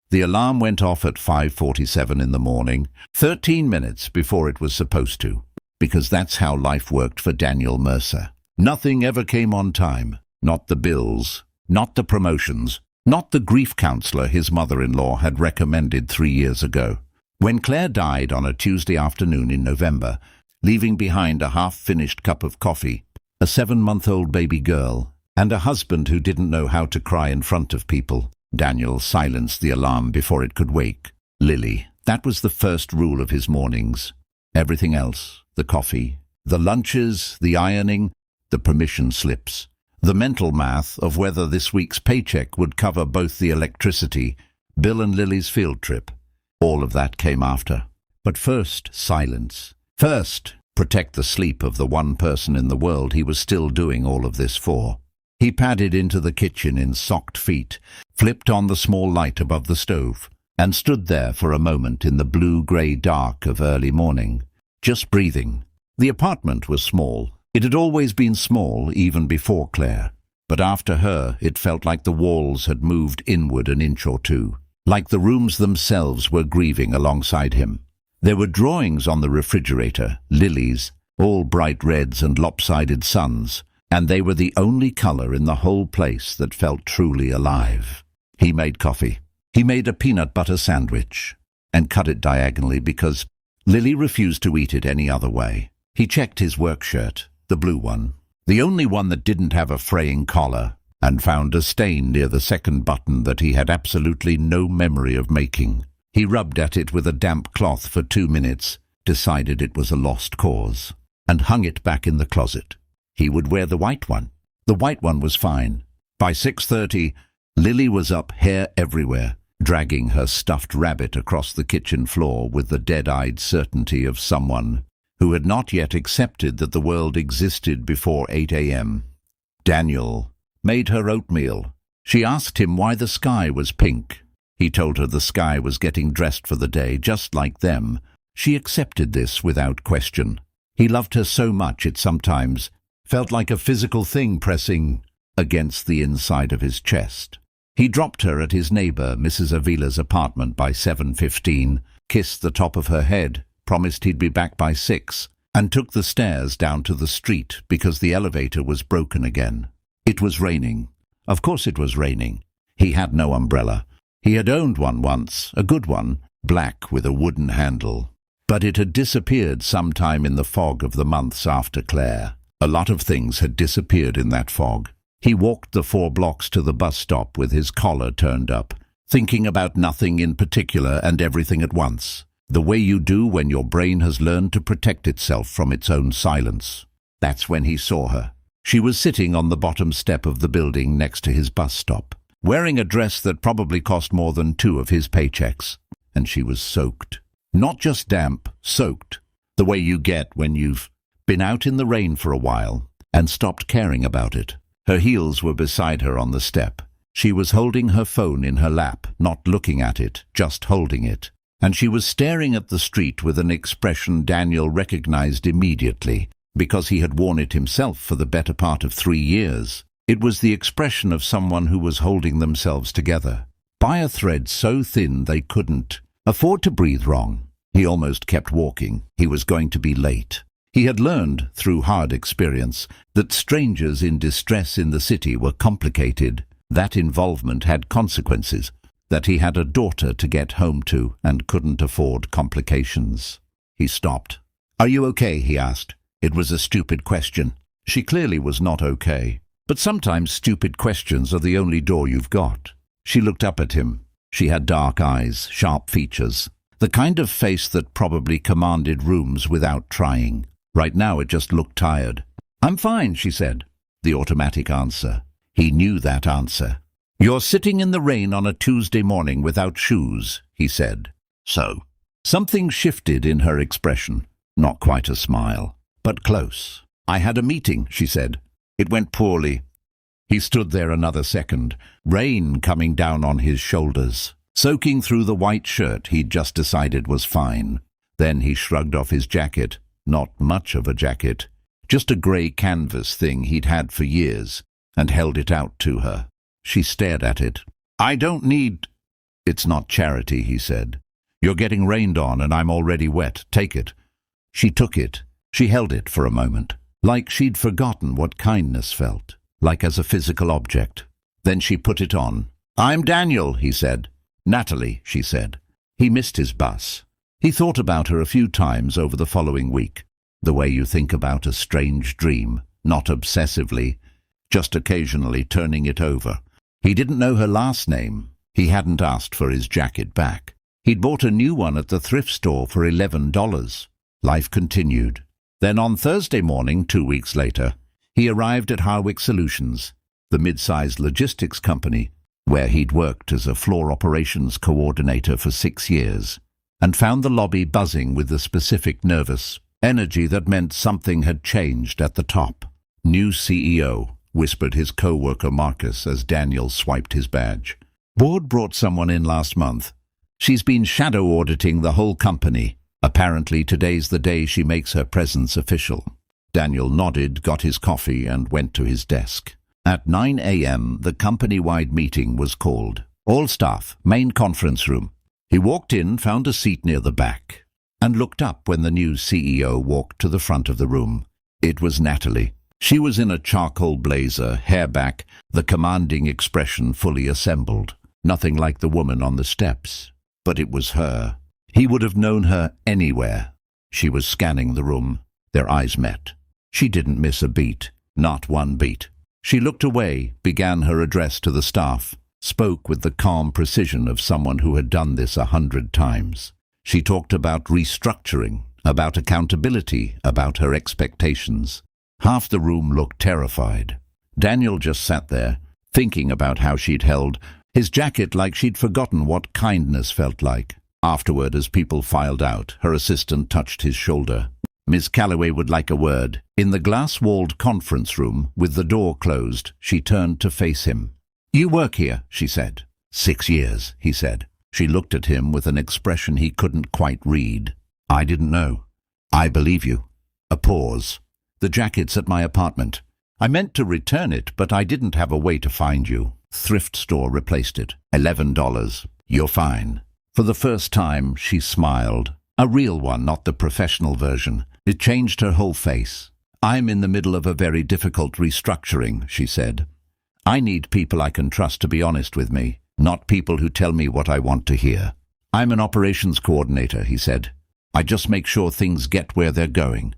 The alarm went off at 5:47 in the morning, 13 minutes before it was supposed to, because that's how life worked for Daniel Mercer. Nothing ever came on time. Not the bills, not the promotions, not the grief counselor his mother-in-law had recommended 3 years ago. When Claire died on a Tuesday afternoon in November, leaving behind a half-finished cup of coffee, a 7-month-old baby girl, and a husband who didn't know how to cry in front of people, Daniel silenced the alarm before it could wake Lily. That was the first rule of his mornings. Everything else, the coffee, the lunches, the ironing, the permission slips, the mental math of whether this week's paycheck would cover both the electricity bill and Lily's field trip. All of that came after. But first, silence. First, protect the sleep of the one person in the world he was still doing all of this for. He padded into the kitchen in socked feet, flipped on the small light above the stove, and stood there for a moment in the blue-grey dark of early morning, just breathing. The apartment was small. It had always been small, even before Claire. But after her, it felt like the walls had moved inward an inch or two, like the rooms themselves were grieving alongside him. There were drawings on the refrigerator, lilies, all bright reds and lopsided suns, and they were the only color in the whole place that felt truly alive. He made coffee. He made a peanut butter sandwich and cut it diagonally because Lily refused to eat it any other way. He checked his work shirt, the blue one, the only one that didn't have a fraying collar, and found a stain near the second button that he had absolutely no memory of making. He rubbed at it with a damp cloth for 2 minutes, decided it was a lost cause, and hung it back in the closet. He would wear the white one. The white one was fine. By 6:30, Lily was up, hair everywhere, dragging her stuffed rabbit across the kitchen floor with the dead-eyed certainty of someone who had not yet accepted that the world existed before 8 a.m. Daniel made her oatmeal. She asked him why the sky was pink. He told her the sky was getting dressed for the day, just like them. She accepted this without question. He loved her so much it sometimes felt like a physical thing pressing against the inside of his chest. He dropped her at his neighbor, Mrs. Avila's apartment by 7:15, kissed the top of her head, promised he'd be back by 6, and took the stairs down to the street because the elevator was broken again. It was raining. Of course it was raining. He had no umbrella. He had owned one once, a good one, black with a wooden handle. But it had disappeared sometime in the fog of the months after Claire. A lot of things had disappeared in that fog. He walked the 4 blocks to the bus stop with his collar turned up, thinking about nothing in particular and everything at once, the way you do when your brain has learned to protect itself from its own silence. That's when he saw her. She was sitting on the bottom step of the building next to his bus stop, wearing a dress that probably cost more than 2 of his paychecks, and she was soaked. Not just damp, soaked, the way you get when you've been out in the rain for a while and stopped caring about it. Her heels were beside her on the step. She was holding her phone in her lap, not looking at it, just holding it. And she was staring at the street with an expression Daniel recognized immediately, because he had worn it himself for the better part of 3 years. It was the expression of someone who was holding themselves together, by a thread so thin they couldn't afford to breathe wrong. He almost kept walking. He was going to be late. He had learned, through hard experience, that strangers in distress in the city were complicated, that involvement had consequences, that he had a daughter to get home to and couldn't afford complications. He stopped. "Are you okay?" he asked. It was a stupid question. She clearly was not okay. But sometimes stupid questions are the only door you've got. She looked up at him. She had dark eyes, sharp features, the kind of face that probably commanded rooms without trying. Right now it just looked tired. "I'm fine," she said. The automatic answer. He knew that answer. "You're sitting in the rain on a Tuesday morning without shoes," he said. "So?" Something shifted in her expression. Not quite a smile, but close. "I had a meeting," she said. "It went poorly." He stood there another second, rain coming down on his shoulders, soaking through the white shirt he'd just decided was fine. Then he shrugged off his jacket. Not much of a jacket, just a grey canvas thing he'd had for years, and held it out to her. She stared at it. "I don't need—" "It's not charity," he said. "You're getting rained on and I'm already wet. Take it." She took it. She held it for a moment, like she'd forgotten what kindness felt, like as a physical object. Then she put it on. "I'm Daniel," he said. "Natalie," she said. He missed his bus. He thought about her a few times over the following week, the way you think about a strange dream, not obsessively, just occasionally turning it over. He didn't know her last name. He hadn't asked for his jacket back. He'd bought a new one at the thrift store for $11. Life continued. Then on Thursday morning, 2 weeks later, he arrived at Harwick Solutions, the mid-sized logistics company where he'd worked as a floor operations coordinator for 6 years, and found the lobby buzzing with the specific nervous energy that meant something had changed at the top. "New CEO," whispered his co-worker Marcus as Daniel swiped his badge. "Board brought someone in last month. She's been shadow auditing the whole company. Apparently today's the day she makes her presence official." Daniel nodded, got his coffee, and went to his desk. At 9 a.m., the company-wide meeting was called. All staff, main conference room. He walked in, found a seat near the back, and looked up when the new CEO walked to the front of the room. It was Natalie. She was in a charcoal blazer, hair back, the commanding expression fully assembled. Nothing like the woman on the steps. But it was her. He would have known her anywhere. She was scanning the room. Their eyes met. She didn't miss a beat. Not one beat. She looked away, began her address to the staff, spoke with the calm precision of someone who had done this 100 times. She talked about restructuring, about accountability, about her expectations. Half the room looked terrified. Daniel just sat there, thinking about how she'd held his jacket like she'd forgotten what kindness felt like. Afterward, as people filed out, her assistant touched his shoulder. "Miss Calloway would like a word." In the glass-walled conference room, with the door closed, she turned to face him. "You work here," she said. "6 years," he said. She looked at him with an expression he couldn't quite read. "I didn't know." "I believe you." A pause. "The jacket's at my apartment. I meant to return it, but I didn't have a way to find you. Thrift store replaced it. $11. You're fine." For the first time, she smiled. A real one, not the professional version. It changed her whole face. "I'm in the middle of a very difficult restructuring," she said. "I need people I can trust to be honest with me, not people who tell me what I want to hear." "I'm an operations coordinator," he said. "I just make sure things get where they're going."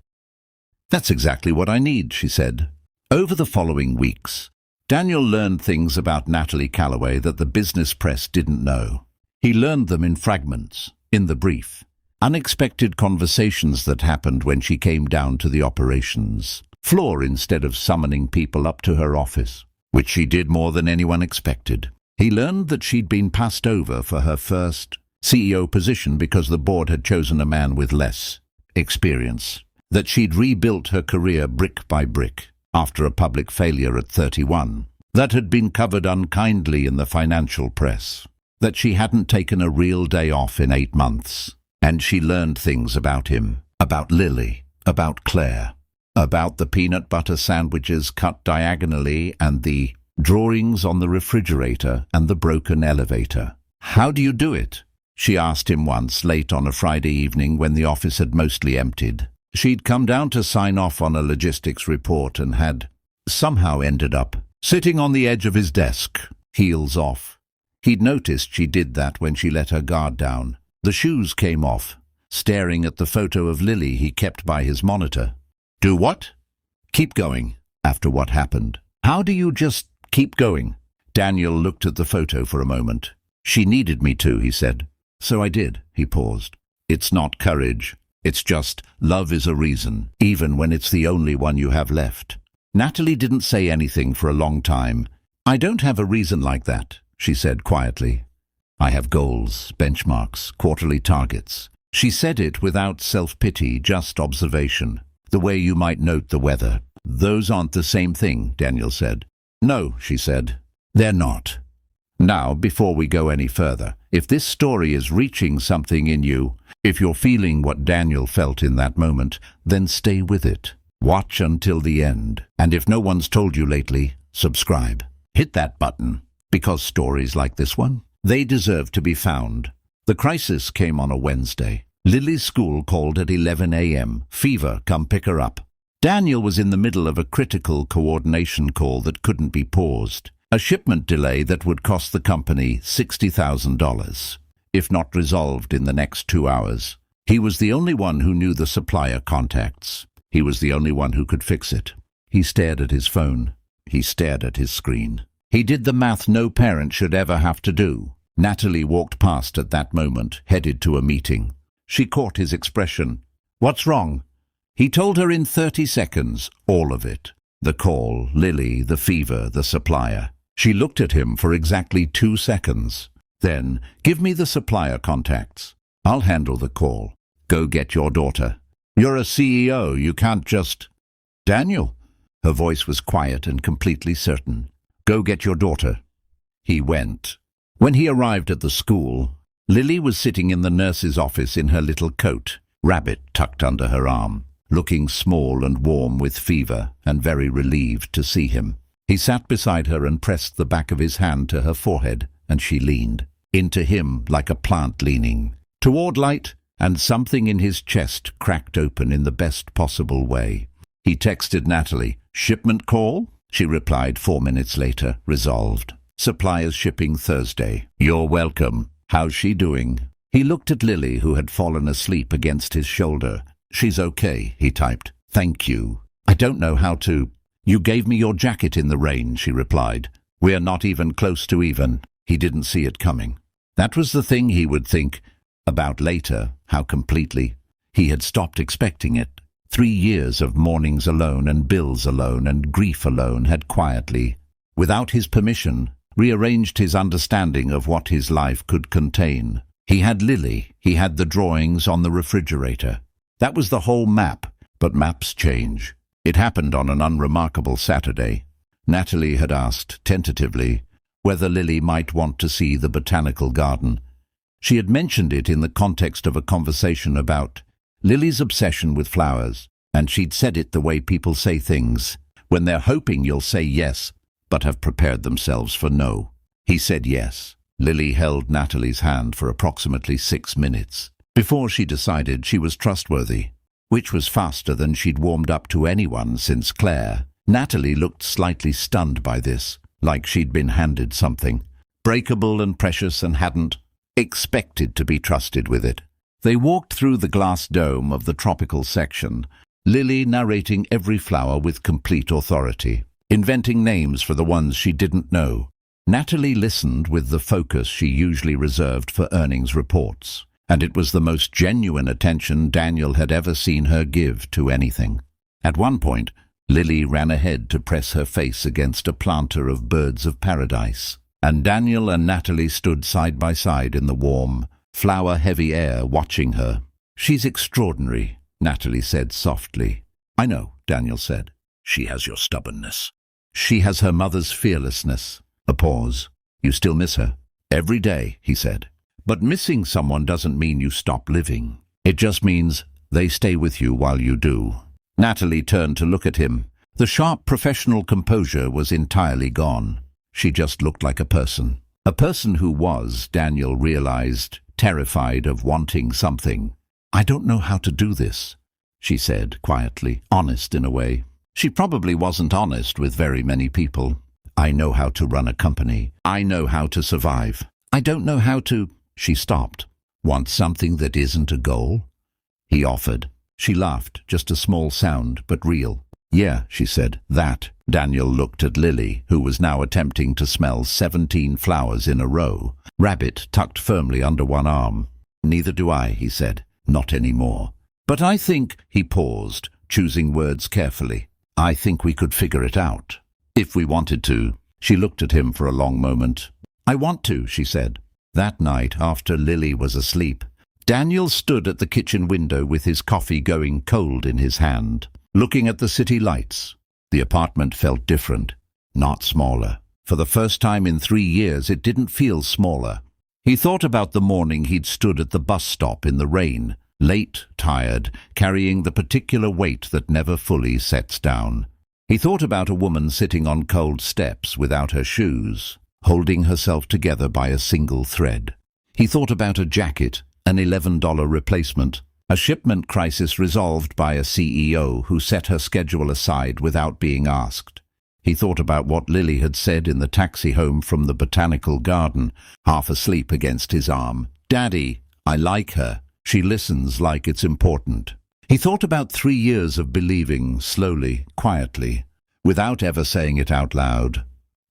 "That's exactly what I need," she said. Over the following weeks, Daniel learned things about Natalie Calloway that the business press didn't know. He learned them in fragments, in the brief. Unexpected conversations that happened when she came down to the operations floor instead of summoning people up to her office, which she did more than anyone expected. He learned that she'd been passed over for her first CEO position because the board had chosen a man with less experience, that she'd rebuilt her career brick by brick after a public failure at 31, that had been covered unkindly in the financial press, that she hadn't taken a real day off in 8 months. And she learned things about him, about Lily, about Claire, about the peanut butter sandwiches cut diagonally and the drawings on the refrigerator and the broken elevator. "How do you do it?" she asked him once, late on a Friday evening when the office had mostly emptied. She'd come down to sign off on a logistics report and had somehow ended up sitting on the edge of his desk, heels off. He'd noticed she did that when she let her guard down. The shoes came off, staring at the photo of Lily he kept by his monitor. "Do what?" "Keep going," after what happened. "How do you just keep going?" Daniel looked at the photo for a moment. "She needed me to," he said. "So I did," he paused. "It's not courage. It's just love is a reason, even when it's the only one you have left." Natalie didn't say anything for a long time. "I don't have a reason like that," she said quietly. "I have goals, benchmarks, quarterly targets." She said it without self-pity, just observation, the way you might note the weather. "Those aren't the same thing," Daniel said. "No," she said, "they're not." Now, before we go any further, if this story is reaching something in you, if you're feeling what Daniel felt in that moment, then stay with it. Watch until the end. And if no one's told you lately, subscribe. Hit that button, because stories like this one They deserved to be found. The crisis came on a Wednesday. Lily's school called at 11 a.m. Fever, come pick her up. Daniel was in the middle of a critical coordination call that couldn't be paused. A shipment delay that would cost the company $60,000, if not resolved in the next 2 hours. He was the only one who knew the supplier contacts. He was the only one who could fix it. He stared at his phone. He stared at his screen. He did the math no parent should ever have to do. Natalie walked past at that moment, headed to a meeting. She caught his expression. "What's wrong?" He told her in 30 seconds, all of it. The call, Lily, the fever, the supplier. She looked at him for exactly 2 seconds. Then, "Give me the supplier contacts. I'll handle the call. Go get your daughter. You're a CEO, you can't just—" "Daniel." Her voice was quiet and completely certain. "Go get your daughter." He went. When he arrived at the school, Lily was sitting in the nurse's office in her little coat, rabbit tucked under her arm, looking small and warm with fever and very relieved to see him. He sat beside her and pressed the back of his hand to her forehead, and she leaned into him like a plant leaning toward light, and something in his chest cracked open in the best possible way. He texted Natalie. "Shipment call?" She replied 4 minutes later, resolved. "Suppliers shipping Thursday. You're welcome. How's she doing?" He looked at Lily, who had fallen asleep against his shoulder. "She's okay," he typed. "Thank you. I don't know how to—" "You gave me your jacket in the rain," she replied. "We're not even close to even." He didn't see it coming. That was the thing he would think about later, how completely he had stopped expecting it. 3 years of mornings alone and bills alone and grief alone had quietly, without his permission, rearranged his understanding of what his life could contain. He had Lily, he had the drawings on the refrigerator. That was the whole map, but maps change. It happened on an unremarkable Saturday. Natalie had asked, tentatively, whether Lily might want to see the botanical garden. She had mentioned it in the context of a conversation about Lily's obsession with flowers, and she'd said it the way people say things, when they're hoping you'll say yes, but have prepared themselves for no. He said yes. Lily held Natalie's hand for approximately 6 minutes, before she decided she was trustworthy, which was faster than she'd warmed up to anyone since Claire. Natalie looked slightly stunned by this, like she'd been handed something, breakable and precious, and hadn't expected to be trusted with it. They walked through the glass dome of the tropical section, Lily narrating every flower with complete authority, inventing names for the ones she didn't know. Natalie listened with the focus she usually reserved for earnings reports, and it was the most genuine attention Daniel had ever seen her give to anything. At one point, Lily ran ahead to press her face against a planter of birds of paradise, and Daniel and Natalie stood side by side in the warm, flower-heavy air watching her. "She's extraordinary," Natalie said softly. "I know," Daniel said. "She has your stubbornness. She has her mother's fearlessness." A pause. "You still miss her?" "Every day," he said. "But missing someone doesn't mean you stop living. It just means they stay with you while you do." Natalie turned to look at him. The sharp professional composure was entirely gone. She just looked like a person. A person who was, Daniel realized, terrified of wanting something. "I don't know how to do this," she said quietly, honest in a way. She probably wasn't honest with very many people. "I know how to run a company. I know how to survive. I don't know how to—" She stopped. "Want something that isn't a goal?" he offered. She laughed, just a small sound, but real. "Yeah," she said, "that." Daniel looked at Lily, who was now attempting to smell 17 flowers in a row, rabbit tucked firmly under one arm. "Neither do I," he said. "Not anymore. But I think—" He paused, choosing words carefully. "I think we could figure it out. If we wanted to." She looked at him for a long moment. "I want to," she said. That night, after Lily was asleep, Daniel stood at the kitchen window with his coffee going cold in his hand, looking at the city lights. The apartment felt different, not smaller. For the first time in 3 years, it didn't feel smaller. He thought about the morning he'd stood at the bus stop in the rain, late, tired, carrying the particular weight that never fully sets down. He thought about a woman sitting on cold steps without her shoes, holding herself together by a single thread. He thought about a jacket, an $11 replacement, a shipment crisis resolved by a CEO who set her schedule aside without being asked. He thought about what Lily had said in the taxi home from the botanical garden, half asleep against his arm. "Daddy, I like her. She listens like it's important." He thought about 3 years of believing, slowly, quietly, without ever saying it out loud,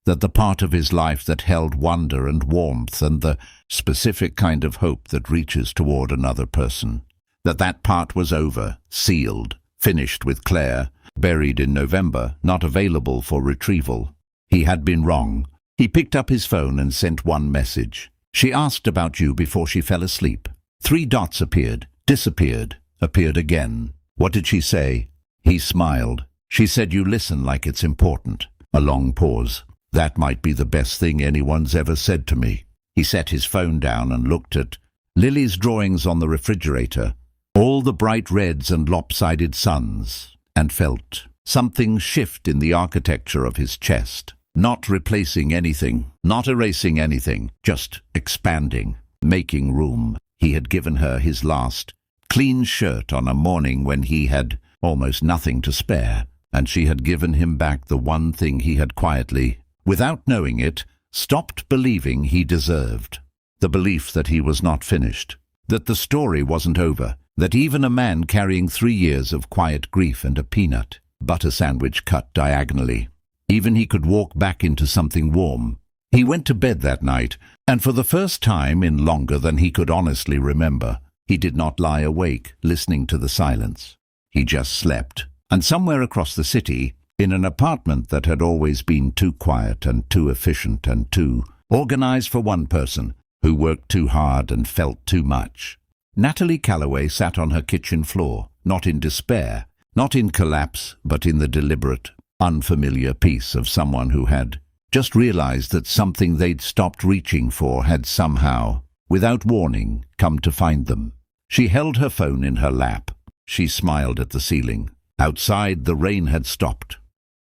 that the part of his life that held wonder and warmth and the specific kind of hope that reaches toward another person, that part was over, sealed, finished with Claire, buried in November, not available for retrieval. He had been wrong. He picked up his phone and sent one message. "She asked about you before she fell asleep." 3 dots appeared, disappeared, appeared again. "What did she say?" He smiled. "She said you listen like it's important." A long pause. "That might be the best thing anyone's ever said to me." He set his phone down and looked at Lily's drawings on the refrigerator, all the bright reds and lopsided suns, and felt something shift in the architecture of his chest. Not replacing anything, not erasing anything, just expanding, making room. He had given her his last clean shirt on a morning when he had almost nothing to spare, and she had given him back the one thing he had quietly, without knowing it, stopped believing he deserved. The belief that he was not finished, that the story wasn't over, that even a man carrying 3 years of quiet grief and a peanut butter sandwich cut diagonally, even he could walk back into something warm. He went to bed that night, and for the first time in longer than he could honestly remember, he did not lie awake listening to the silence. He just slept. And somewhere across the city, in an apartment that had always been too quiet and too efficient and too organized for one person, who worked too hard and felt too much, Natalie Calloway sat on her kitchen floor, not in despair, not in collapse, but in the deliberate, unfamiliar peace of someone who had just realized that something they'd stopped reaching for had somehow, without warning, come to find them. She held her phone in her lap. She smiled at the ceiling. Outside, the rain had stopped.